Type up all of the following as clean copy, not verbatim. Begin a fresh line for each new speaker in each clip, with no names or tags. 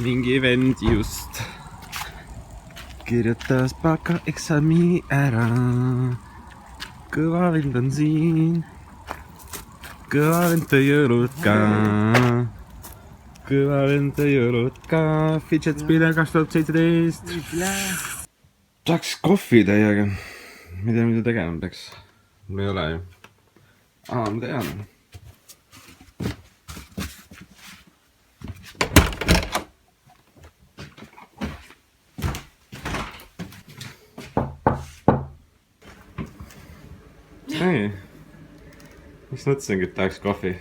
mingi vend just kirjutas baka eksami ära. Kõva vend on siin. Kõva vend tõi õlut ka. Kõva vend tõi õlut ka. Fidget Spinner 2017. Tahaks kohvi täiega. Ma ei tea, mida tegema peaks. Mul ei ole ju. Ma tean. Ei. Miks mõtlesingi, et tahaks kohvi?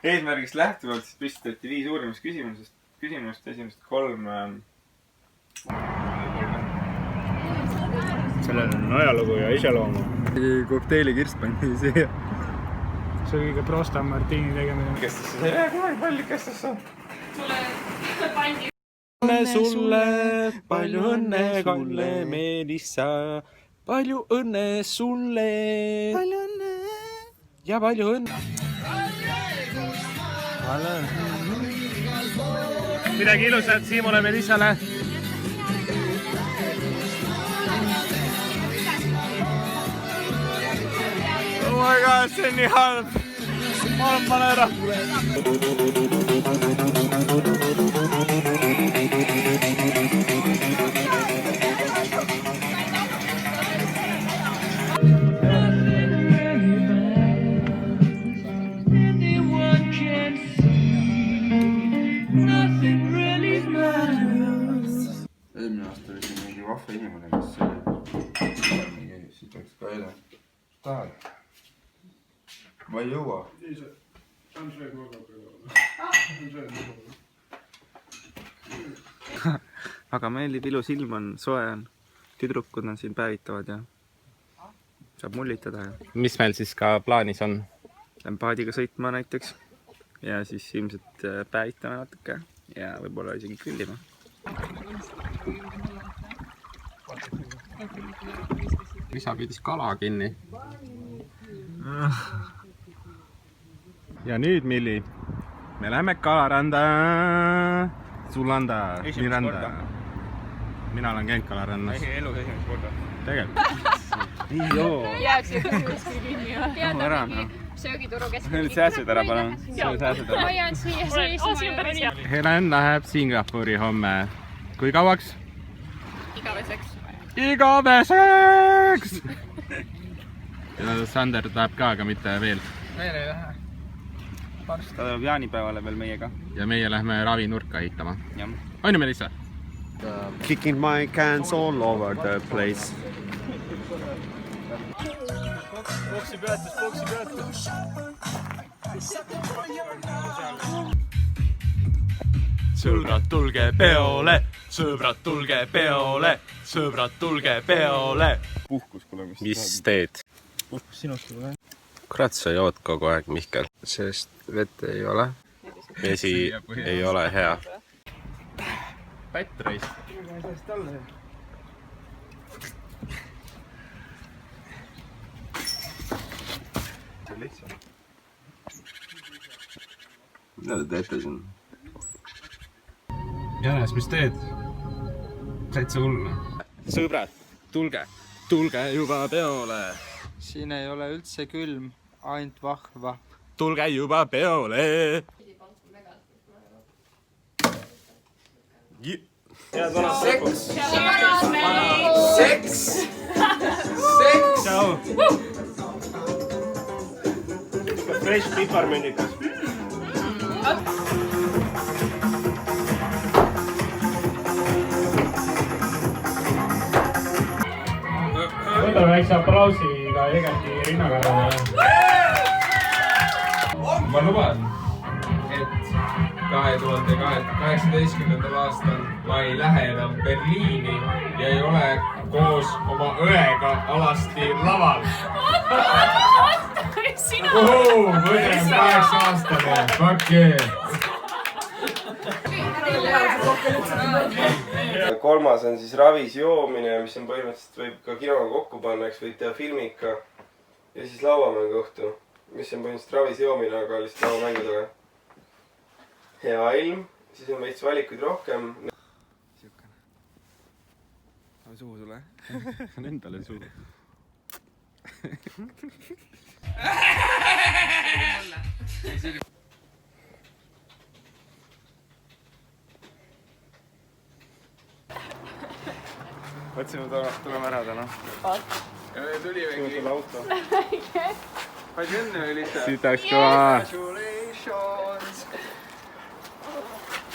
Eesmärgist lähtuvalt siis püstitati 5 uurimust küsimust, esimest 3.
Sellel on ajalugu ja iseloomu.
Kokteili kirst pandi siia.
See oli kõige prostam Martini tegemine.
Kestesse sa ei lähe kunagi palju kestesse?
Sulle pandi.
Õnne sulle, palju õnne Kalle Meelissa. Palju õnne sulle. Palju õnne. Ja palju õnne.
Midagi ilusat Siimule Melissale.
Oh my god, see on nii halb. Ma olen pane ära. Eelmine aasta oli siin mingi vahva inimene, kes mingi siit oleks ka eile. Tahad? Ma ei jõua. Aga meeldib, ilus ilm on, soe on. Tüdrukud on siin päevitavad ja saab mullitada. Mis meil siis ka plaanis on? Lähen paadiga sõitma näiteks ja siis ilmselt päevitame natuke ja võib-olla isegi grillima. Isa pidis kala kinni. Ja nüüd, Milli, me läheme kalaranda. Sulanda, Miranda. Mina olen käinud kalarannas.
Elus esimest korda.
Tegelikult. Joo.
Jääks ju kuskil kinni.
Ära, no.
Söögituru keskmine.
Nüüd sääsed ära, palun.
Ma jään siia seisma.
Helen läheb Singapuri homme. Kui kauaks?
Igaveseks.
Igaveseks! Ja Sander tahab ka, aga mitte veel.
Veel ei lähe.
Ta tuleb jaanipäevale veel meiega. Ja meie lähme ravinurka ehitama. On ju, Melissa?
Kicking my cans all over the place.
Boksi peatus.
Sõbrad, tulge peole! Sõbrad, tulge peole! Sõbrad, tulge peole! Puhkus pole mis teed?
Puhkus sinust juba.
Kurat, sa jood kogu aeg, Mihkel. Sest vett ei ole. Vesi ei ole hea. Pätt reis. See on lihtsalt. Mida te teete siin? Jänes, mis teed? Täitsa hull. Sõbrad, tulge juba peole.
Siin ei ole üldse külm, ainult vahva.
Tulge juba peole. Seks! Tšau!
Fresh piparmünnikas. Võta väikse aplausiga Egeti rinnakarvale.
Ma luban, et 2018. aastal ma ei lähe enam Berliini ja ei ole koos oma õega alasti laval. Võidem 8 aastane, fuck yeah!
Kolmas on siis ravis joomine, mis on põhimõtteliselt võib ka kinoga kokku panna, eks võib teha filmika ja siis lauamängu õhtu, mis on põhimõtteliselt ravis joomine, aga lihtsalt lauamängudega. Hea ilm,
siis on veits valikuid rohkem.
Siukene. On suhu sulle? On endale suhu. Mõtlesime, tuleme ära täna. Ja me tulimegi. Sulle auto. Palju õnne oli lihtsalt. Sitaks kõva. Congratulations.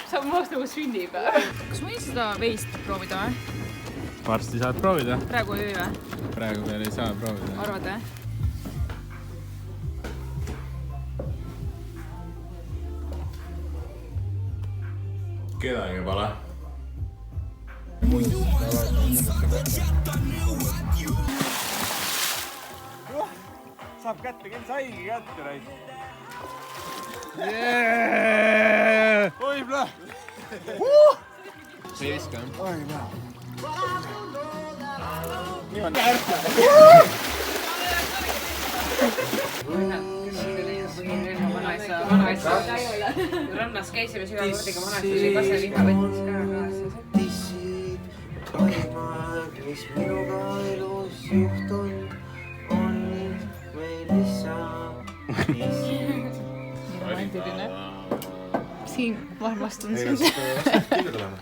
See on muust nagu sünnipäev. Kas võin seda veist proovida või?
Varsti saad proovida.
Praegu ei või?
Praegu veel ei saa proovida.
Arvad või?
Kedagi pole.
Saab kätte, kell saigi kätte raid. Oi, pla!
Ei viska, jah?
Oi, pla!
Nii on.
Vanaisa rannas käisime sügavordiga vanastusega kaseliha võttis ka kaasa.
Mis minuga elus juhtunud on meil lihtsalt
Romantiline. Siin ma armastun sind.
Kindlad olema.